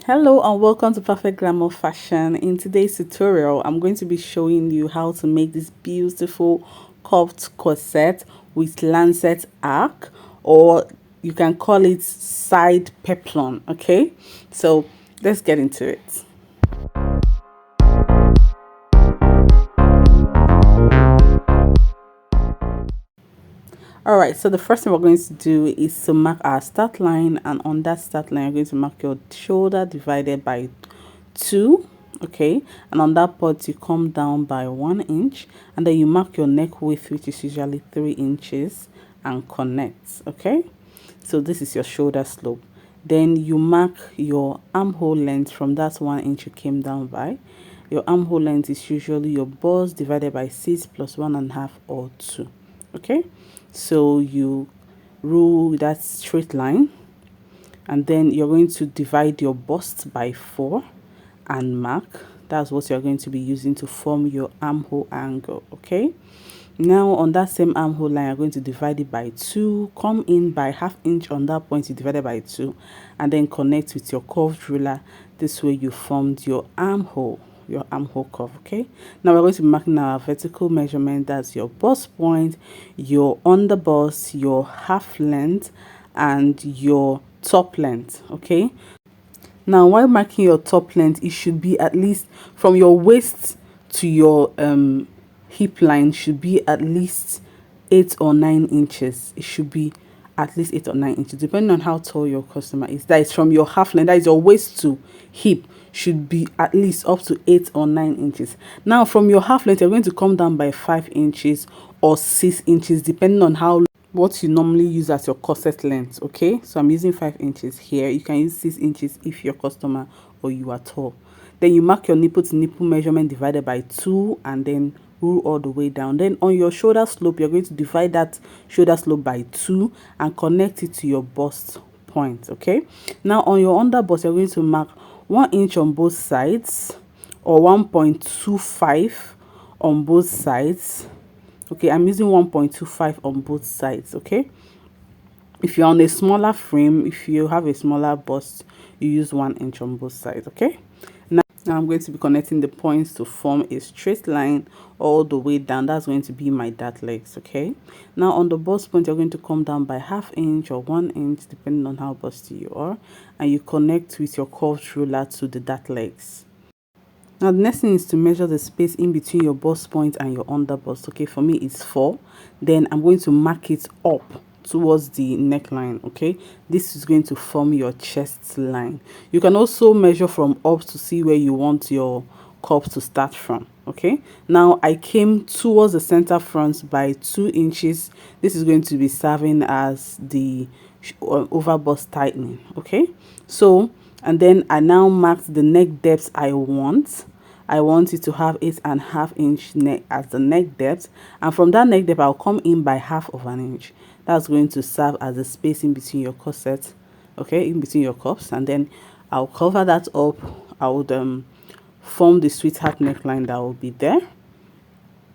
Hello and welcome to Perfect Glamour Fashion. In today's tutorial, I'm going to be showing you how to make this beautiful cupped corset with Lancet Arch, or you can call it Side Peplum. Okay, so let's get into it. All right, so the first thing we're going to do is to mark our start line, and on that start line, you're going to mark your shoulder divided by 2. Okay, and on that part you come down by 1 inch, and then you mark your neck width, which is usually 3 inches, and connect. Okay, so this is your shoulder slope. Then you mark your armhole length from that 1 inch you came down by. Your armhole length is usually your bust divided by 6 plus 1.5 or 2. Okay, so you rule that straight line, and then you're going to divide your bust by 4 and mark. That's what you're going to be using to form your armhole angle. Okay, now on that same armhole line, you're going to divide it by 2, come in by 1/2 inch on that point you divided by 2, and then connect with your curved ruler. This way you formed your armhole curve. Okay, now we're going to be marking our vertical measurement. That's your bust point, your underbust, your half length, and your top length. Okay, now while marking your top length, it should be at least from your waist to your hip line should be at least 8 or 9 inches. It should be at least 8 or 9 inches, depending on how tall your customer is. That is from your half length, that is your waist to hip, should be at least up to 8 or 9 inches. Now from your half length, you're going to come down by 5 inches or 6 inches, depending on how what you normally use as your corset length. Okay, so I'm using 5 inches here. You can use 6 inches if your customer or you are tall. Then you mark your nipple to nipple measurement divided by 2, and then rule all the way down. Then on your shoulder slope, you're going to divide that shoulder slope by 2 and connect it to your bust point. Okay, now on your under bust, you're going to mark 1 inch on both sides, or 1.25 on both sides. Okay, I'm using 1.25 on both sides. Okay, if you're on a smaller frame, if you have a smaller bust, you use 1 inch on both sides. Okay, now I'm going to be connecting the points to form a straight line all the way down. That's going to be my dart legs. Okay, now on the bust point, you're going to come down by 1/2 inch or 1 inch, depending on how busty you are, and you connect with your curved ruler to the dart legs. Now the next thing is to measure the space in between your bust point and your under bust. Okay, for me it's 4. Then I'm going to mark it up towards the neckline. Okay, this is going to form your chest line. You can also measure from up to see where you want your cup to start from. Okay, now I came towards the center front by 2 inches. This is going to be serving as the over bust tightening. Okay, so and then I now marked the neck depth I want. I want it to have 8.5 inch neck as the neck depth, and from that neck depth I'll come in by 1/2 inch. That's going to serve as the space in between your corset, okay, in between your cups, and then I'll cover that up. I would form the sweetheart neckline that will be there.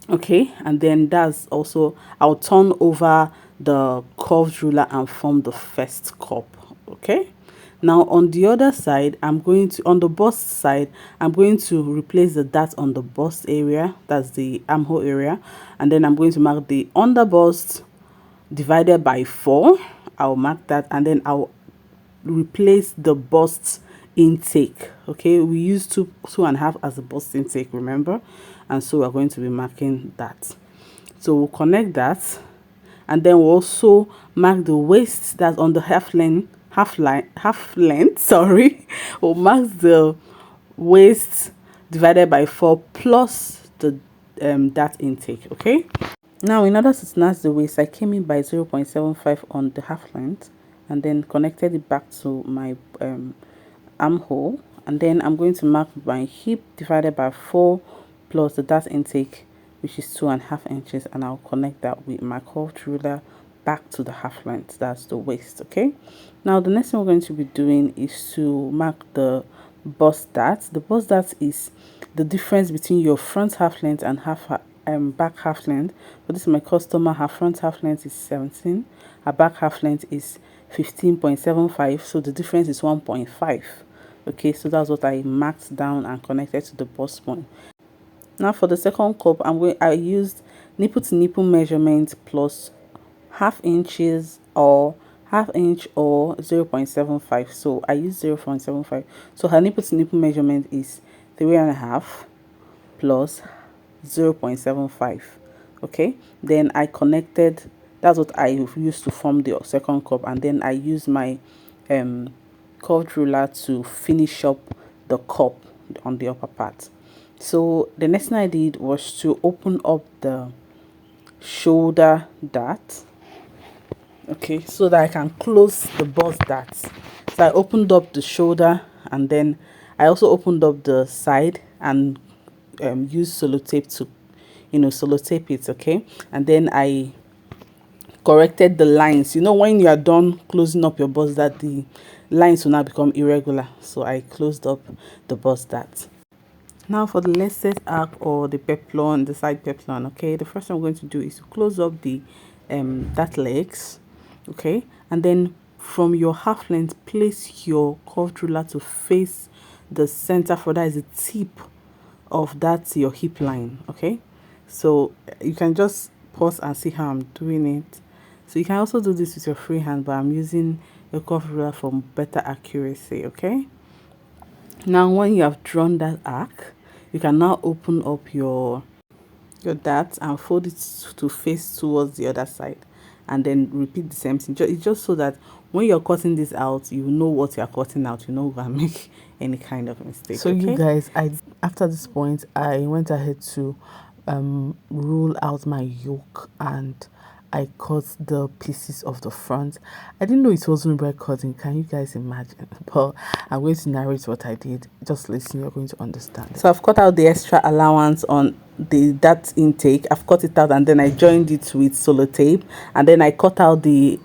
Okay, and then that's also, I'll turn over the curved ruler and form the first cup. Okay, now on the other side, I'm going to, on the bust side, I'm going to replace the dart on the bust area, that's the armhole area, and then I'm going to mark the under bust divided by 4. I'll mark that, and then I'll replace the bust intake. Okay, we use 2.5 as the bust intake, remember, and so we're going to be marking that. So we'll connect that, and then we'll also mark the waist that's on the half length, sorry. We'll mark the waist divided by 4 plus the that intake. Okay, now in order to snatch the waist, I came in by 0.75 on the half length and then connected it back to my armhole, and then I'm going to mark my hip divided by 4 plus the dart intake, which is 2.5 inches, and I'll connect that with my curved ruler back to the half length. That's the waist. Okay, now the next thing we're going to be doing is to mark the bust dart. The bust dart is the difference between your front half length and back half length. But this is my customer, her front half length is 17, her back half length is 15.75, so the difference is 1.5. Okay, so that's what I marked down and connected to the bust point. Now for the second cup, I used nipple to nipple measurement plus half inch or 0.75. So I use 0.75. So her nipple to nipple measurement is 3.5 plus 0.75. Okay, then I connected, that's what I used to form the second cup, and then I use my curved ruler to finish up the cup on the upper part. So the next thing I did was to open up the shoulder dart, okay, so that I can close the bust dart. So I opened up the shoulder, and then I also opened up the side and use sellotape to sellotape it, okay. And then I corrected the lines. When you are done closing up your bust dart, the lines will now become irregular, so I closed up the bust dart. Now for the lancet arch or the peplum, the side peplum, okay, the first thing I'm going to do is to close up the dart legs, okay, and then from your half length, place your curved ruler to face the center, for that is the tip of that your hip line, okay. So you can just pause and see how I'm doing it. So you can also do this with your free hand, but I'm using a curved ruler for better accuracy, okay. Now when you have drawn that arc, you can now open up your dart and fold it to face towards the other side, and then repeat the same thing. It's just so that when you're cutting this out, you know what you're cutting out, you know you're gonna make any kind of mistake. So okay? You guys, after this point I went ahead to roll out my yoke, and I cut the pieces of the front. I didn't know it wasn't bread cutting. Can you guys imagine? But I'm going to narrate what I did. Just listen, you're going to understand. So I've cut out the extra allowance on that intake. I've cut it out, and then I joined it with sellotape, and then I cut out the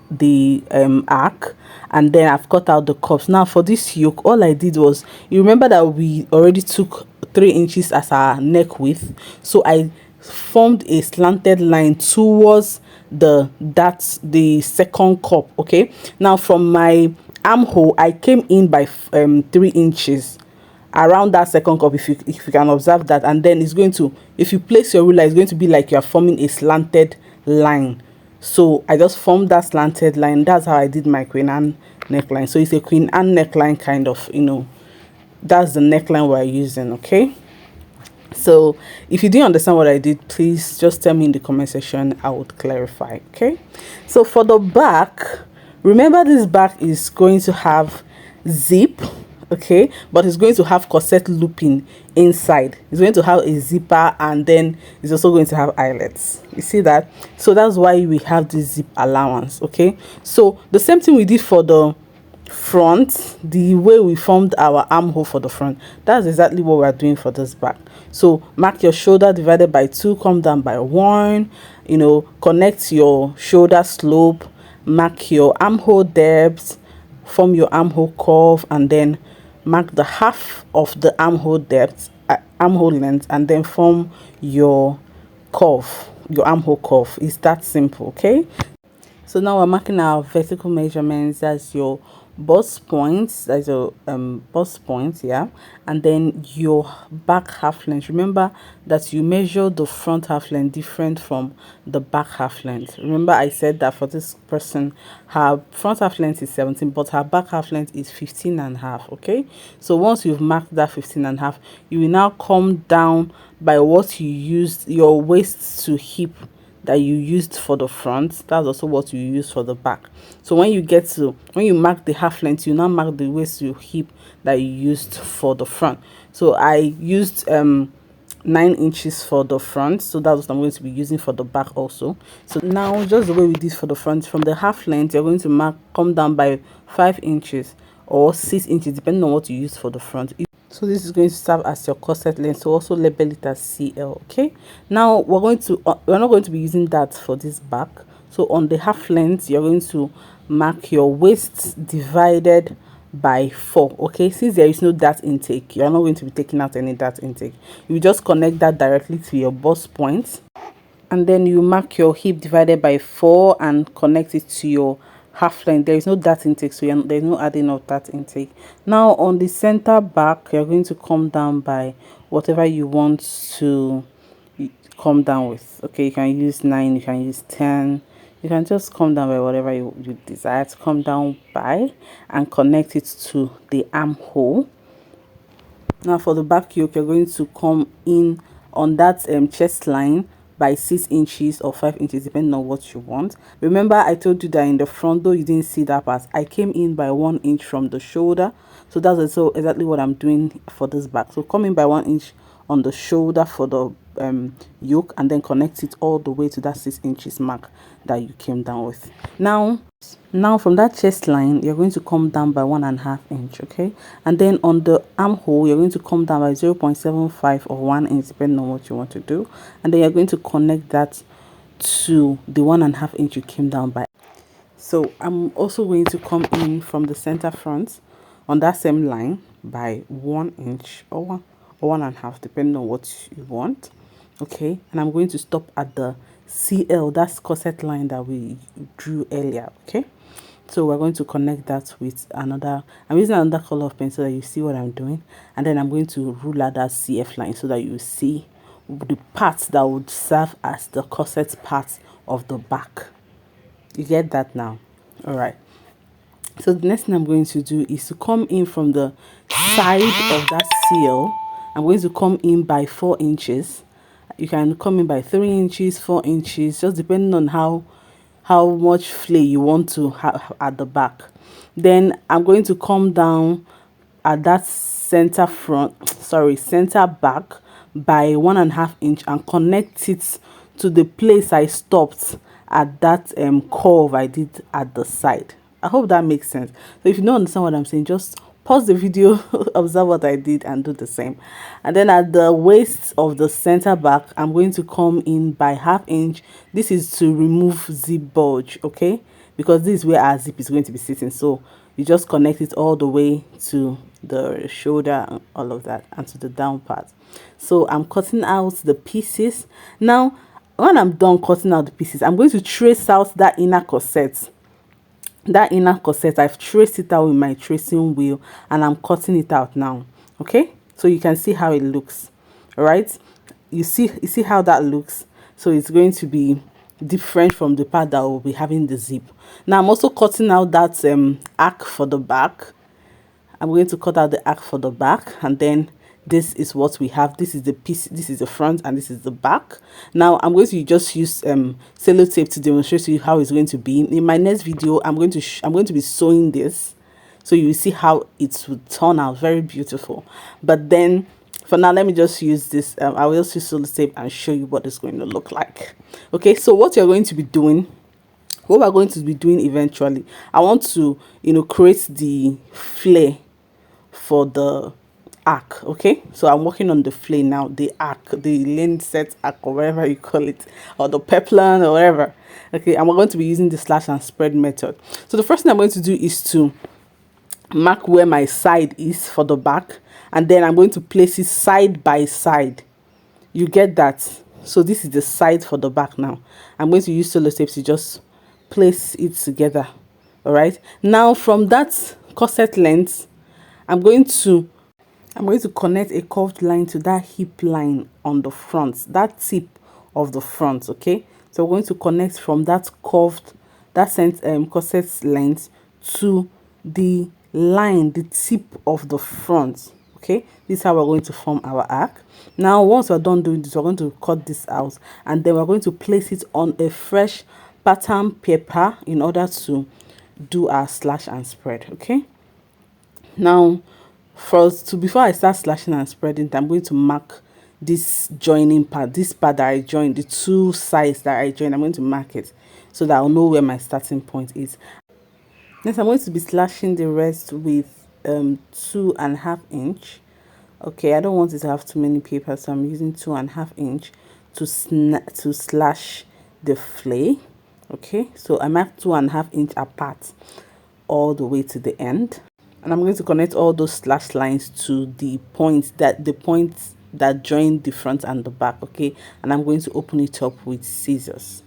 arc, and then I've cut out the cups. Now for this yoke, all I did was, you remember that we already took 3 inches as our neck width, so I formed a slanted line towards the second cup, okay. Now from my armhole, I came in by 3 inches around that second cup, if you can observe that, and then it's going to, if you place your ruler, it's going to be like you are forming a slanted line. So I just formed that slanted line. That's how I did my Queen Anne neckline. So it's a Queen Anne neckline kind of, that's the neckline we're using, okay. So if you didn't understand what I did, please just tell me in the comment section. I would clarify, okay. So for the back, remember this back is going to have zip, okay, but it's going to have corset looping inside. It's going to have a zipper, and then it's also going to have eyelets. You see that? So that's why we have the zip allowance, okay. So the same thing we did for the front, the way we formed our armhole for the front, that's exactly what we're doing for this back. So mark your shoulder divided by 2, come down by 1, connect your shoulder slope, mark your armhole depth, form your armhole curve, and then mark the half of the armhole depth, armhole length, and then form your curve, your armhole curve. It's that simple, okay. So now we're marking our vertical measurements. That's your bust points, that's your bust points, yeah, and then your back half length. Remember that you measure the front half length different from the back half length. Remember I said that for this person, her front half length is 17, but her back half length is 15.5, okay. So once you've marked that 15.5, you will now come down by what you used, your waist to hip that you used for the front. That's also what you use for the back. So when you mark the half length, you now mark the waist to hip that you used for the front. So I used 9 inches for the front, so that's what I'm going to be using for the back also. So now, just the way we did for the front, from the half length you're going to come down by 5 inches or 6 inches, depending on what you use for the front. So this is going to serve as your corset length, so also label it as CL, okay. Now we're not going to be using that for this back. So on the half length, you're going to mark your waist divided by 4, okay. Since there is no dart intake, you're not going to be taking out any dart intake. You just connect that directly to your bust point, and then you mark your hip divided by 4 and connect it to your half length. There is no dart intake, so there's no adding of dart intake. Now on the center back, you're going to come down by whatever you want to come down with. Okay, you can use 9, you can use 10, you can just come down by whatever you desire to come down by, and connect it to the armhole. Now for the back yoke, you're going to come in on that chest line by 6 inches or 5 inches, depending on what you want. Remember, I told you that in the front, though you didn't see that part, I came in by 1 inch from the shoulder. So that's also exactly what I'm doing for this back. So come in by 1 inch on the shoulder for the yoke, and then connect it all the way to that 6 inches mark that you came down with. Now from that chest line, you're going to come down by 1.5 inch, okay? And then on the armhole, you're going to come down by 0.75 or 1 inch, depending on what you want to do. And then you're going to connect that to the 1.5 inch you came down by. So I'm also going to come in from the center front on that same line by 1 inch or 1.5, depending on what you want, okay? And I'm going to stop at the CL, that's corset line that we drew earlier, okay? So we're going to connect that with another, I'm using another color of pen so that you see what I'm doing, and then I'm going to rule out that CF line so that you see the parts that would serve as the corset part of the back. You get that now? All right. So the next thing I'm going to do is to come in from the side of that seal. I'm going to come in by 4 inches. You can come in by 3 inches, 4 inches, just depending on how much flay you want to have at the back. Then I'm going to come down at that center back by 1.5 inch and connect it to the place I stopped at that curve I did at the side. I hope that makes sense. So if you don't understand what I'm saying, just pause the video, observe what I did, and do the same. And then at the waist of the center back, I'm going to come in by 1/2 inch. This is to remove zip bulge, okay? Because this is where our zip is going to be sitting. So you just connect it all the way to the shoulder and all of that, and to the down part. So I'm cutting out the pieces. Now, when I'm done cutting out the pieces, I'm going to trace out that inner corset. I've traced it out with my tracing wheel, and I'm cutting it out now, okay? So you can see how it looks. All right, you see how that looks. So it's going to be different from the part that will be having the zip. Now I'm also cutting out that arc for the back. I'm going to cut out the arc for the back, and then this is what we have. This is the piece, this is the front, and this is the back. Now I'm going to just use sellotape to demonstrate to you how it's going to be. In my next video, I'm going to be sewing this, so you will see how it will turn out. Very beautiful. But then for now, let me just use this. I will just use sellotape and show you what it's going to look like. Okay, so what you're going to be doing, what we're going to be doing eventually, I want to create the flare for the arc. Okay, so I'm working on the flare now, the arc, the Lancet arc, or whatever you call it, or the peplum, or whatever. Okay, and we're going to be using the slash and spread method. So the first thing I'm going to do is to mark where my side is for the back, and then I'm going to place it side by side. You get that? So this is the side for the back. Now I'm going to use sellotape to just place it together. All right, now from that corset length, I'm going to connect a curved line to that hip line on the front, that tip of the front. Okay, so we're going to connect from that curved, corset length to the line, the tip of the front. Okay, this is how we're going to form our arc. Now once we're done doing this, we're going to cut this out, and then we're going to place it on a fresh pattern paper in order to do our slash and spread. Okay, now before I start slashing and spreading, I'm going to mark this joining part, this part that I joined, the two sides that I joined. I'm going to mark it so that I'll know where my starting point is. Next, I'm going to be slashing the rest with 2.5 inch. Okay, I don't want it to have too many papers, so I'm using 2.5 inch to slash the flare. Okay, so I mark 2.5 inch apart all the way to the end, and I'm going to connect all those slash lines to the points that join the front and the back. Okay, and I'm going to open it up with scissors.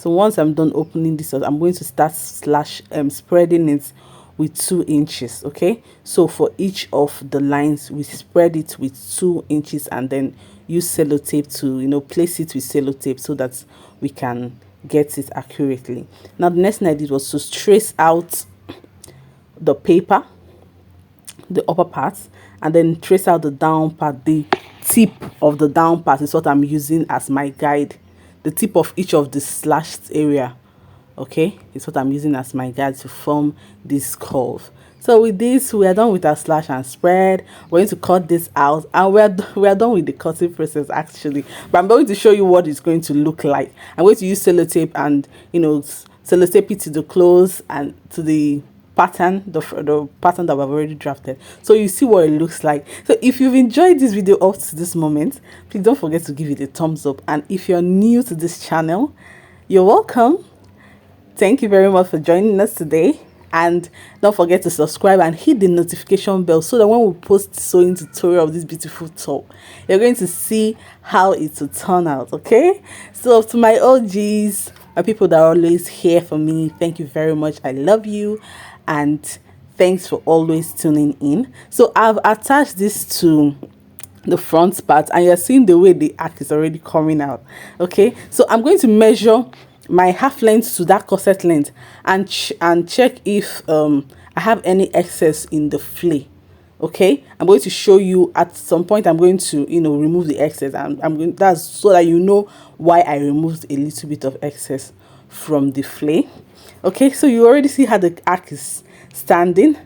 So once I'm done opening this up, I'm going to start spreading it with 2 inches. Okay, so for each of the lines we spread it with 2 inches and then use sellotape to, you know, place it with sellotape so that we can get it accurately. Now the next thing I did was to trace out the paper, the upper part, and then trace out the down part. The tip of the down part is what I'm using as my guide. The tip of each of the slashed area, okay, is what I'm using as my guide to form this curve. So with this, we are done with our slash and spread. We're going to cut this out, and we are done with the cutting process actually. But I'm going to show you what it's going to look like. I'm going to use sellotape and, you know, sellotape it to the clothes and to the pattern, the pattern that I've already drafted, so you see what it looks like. So if you've enjoyed this video up to this moment, please don't forget to give it a thumbs up, and if you're new to this channel, you're welcome. Thank you very much for joining us today, and don't forget to subscribe and hit the notification bell so that when we post the sewing tutorial of this beautiful top, you're going to see how it will turn out. Okay, so to my OGs, my people that are always here for me, thank you very much. I love you, and thanks for always tuning in. So I've attached this to the front part, and you're seeing the way the arc is already coming out. Okay, so I'm going to measure my half length to that corset length and check if I have any excess in the flay. Okay, I'm going to show you at some point. I'm going to, you know, remove the excess, and I'm going, that's so that you know why I removed a little bit of excess from the flay. Okay, so you already see how the arc is standing.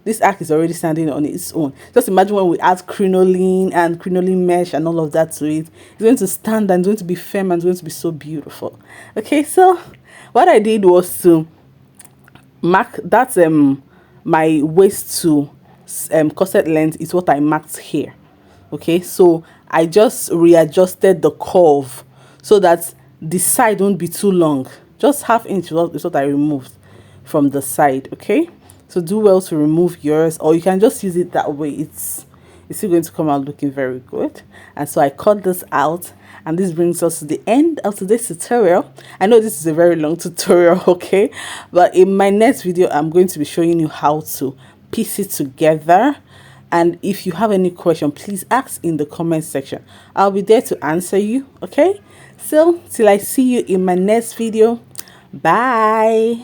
This arc is already standing on its own. Just imagine when we add crinoline and crinoline mesh and all of that to it, it's going to stand and it's going to be firm and it's going to be so beautiful. Okay, so what I did was to mark that my waist to corset length is what I marked here. Okay, so I just readjusted the curve so that the side won't be too long. Just ½ inch is what I removed from the side. Okay, so do well to remove yours, or you can just use it that way. It's still going to come out looking very good. And so I cut this out, and this brings us to the end of today's tutorial. I know this is a very long tutorial, okay, but in my next video I'm going to be showing you how to piece it together. And if you have any question, please ask in the comment section. I'll be there to answer you. Okay, so till I see you in my next video, bye.